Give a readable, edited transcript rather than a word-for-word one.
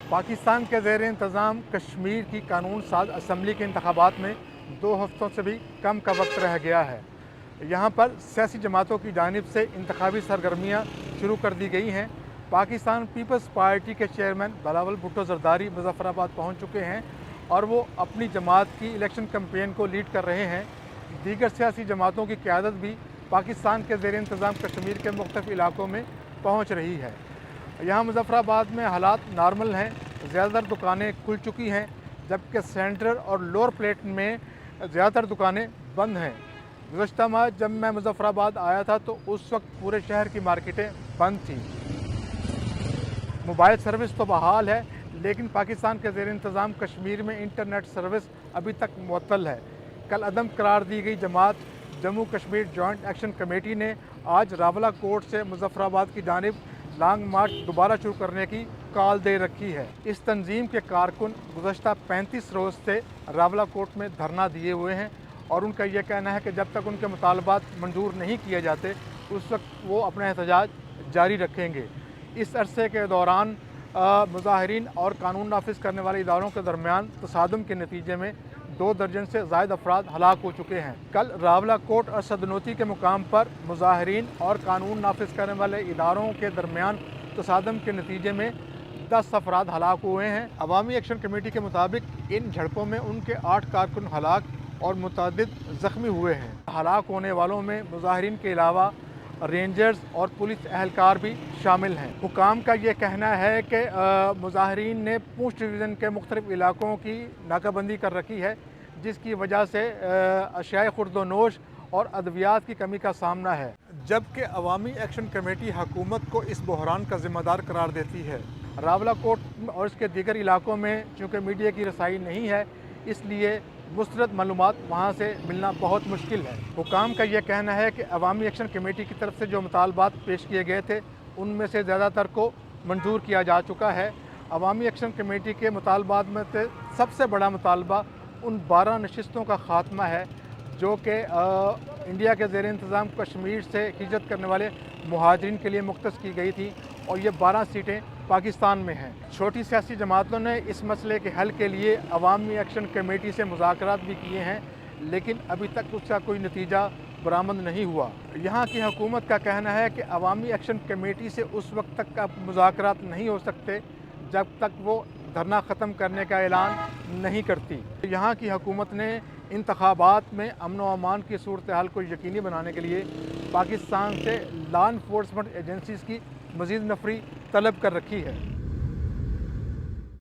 पाकिस्तान के ज़ेर इंतज़ाम कश्मीर की कानून साज असम्बली के इंतखाबात में 2 हफ्तों से भी कम का वक्त रह गया है। यहाँ पर सियासी जमातों की जानिब से इंतखाबी सरगर्मियाँ शुरू कर दी गई हैं। पाकिस्तान पीपल्स पार्टी के चेयरमैन बिलावल भुट्टो ज़रदारी मुज़फ़्फ़राबाद पहुँच चुके हैं और वो अपनी जमात की इलेक्शन कैंपेन को लीड कर रहे हैं। दीगर सियासी जमातों की क़यादत भी पाकिस्तान के ज़ेर इंतज़ाम कश्मीर के मुख्तलिफ़ इलाकों में पहुँच रही है। यहाँ मुज़फ़्फ़राबाद में हालात नॉर्मल हैं, ज़्यादातर दुकानें खुल चुकी हैं, जबकि सेंट्रल और लोअर प्लेट में ज़्यादातर दुकानें बंद हैं। गुज़श्ता माह जब मैं मुज़फ़्फ़राबाद आया था तो उस वक्त पूरे शहर की मार्केटें बंद थीं। मोबाइल सर्विस तो बहाल है, लेकिन पाकिस्तान के ज़ेर इंतज़ाम कश्मीर में इंटरनेट सर्विस अभी तक मुअत्तल है। कल अदम करार दी गई जमात Jammu Kashmir joint action committee ने आज रावला कोर्ट से मुज़फ़्फ़राबाद की जानिब लॉन्ग मार्च दोबारा शुरू करने की कॉल दे रखी है। इस तंजीम के कारकुन गुज़श्ता 35 रोज़ से रावला कोर्ट में धरना दिए हुए हैं और उनका यह कहना है कि जब तक उनके मुतालबात मंजूर नहीं किए जाते उस वक्त वो अपना एहतजाज जारी रखेंगे। इस अरसे के दौरान मुज़ाहिरीन और कानून नाफिज करने वाले इदारों के दरमियान तसादम के नतीजे में 2 दर्जन से ज़ायद अफराद हलाक हो चुके हैं। कल रावला कोर्ट और सदनोती के मुकाम पर मुज़ाहिरीन और कानून नाफिज करने वाले इदारों के दरमियान तसादम के नतीजे में 10 अफराद हलाक हुए हैं। अवामी एक्शन कमेटी के मुताबिक इन झड़पों में उनके 8 कारकुन हलाक और मुतअद्दिद ज़ख्मी हुए हैं। हलाक होने वालों में मुज़ाहिरीन के अलावा रेंजर्स और पुलिस एहलकार भी शामिल हैं। हुकाम का ये कहना है कि मुज़ाहिरीन ने पूंछ डिवीज़न के मुख्तलिफ इलाकों की नाकाबंदी कर रखी है, जिसकी वजह से अशियाए खुर्दोनोश और अद्वियात की कमी का सामना है, जबकि अवामी एक्शन कमेटी हुकूमत को इस बहरान का ज़िम्मेदार करार देती है। रावला कोर्ट और इसके दीगर इलाकों में चूँकि मीडिया की रसाई नहीं है, इसलिए मुस्तरद मालूमात वहाँ से मिलना बहुत मुश्किल है। हुकाम का यह कहना है कि अवामी एक्शन कमेटी की तरफ से जो मुतालबात पेश किए गए थे उनमें से ज़्यादातर को मंजूर किया जा चुका है। अवामी एक्शन कमेटी के मुतालबात में से सबसे बड़ा मुतालबा उन 12 नशिस्तों का ख़ात्मा है जो कि इंडिया के ज़ेर इंतज़ाम कश्मीर से हिजरत करने वाले मुहाजिरीन के लिए मुख्तस की गई थी और ये 12 सीटें पाकिस्तान में हैं। छोटी सियासी जमातों ने इस मसले के हल के लिए अवामी एक्शन कमेटी से मुज़ाकरात भी किए हैं, लेकिन अभी तक उसका कोई नतीजा बरामद नहीं हुआ। यहाँ की हुकूमत का कहना है कि अवामी एक्शन कमेटी से उस वक्त तक का मुज़ाकरात नहीं हो सकते जब तक वो धरना ख़त्म करने का ऐलान नहीं करती। यहाँ की हुकूमत ने इंतखाबात में अमन व अमान की सूरत हाल को यकीनी बनाने के लिए पाकिस्तान से लॉ इन्फोर्समेंट एजेंसीज़ की मज़ीद नफरी तलब कर रखी है।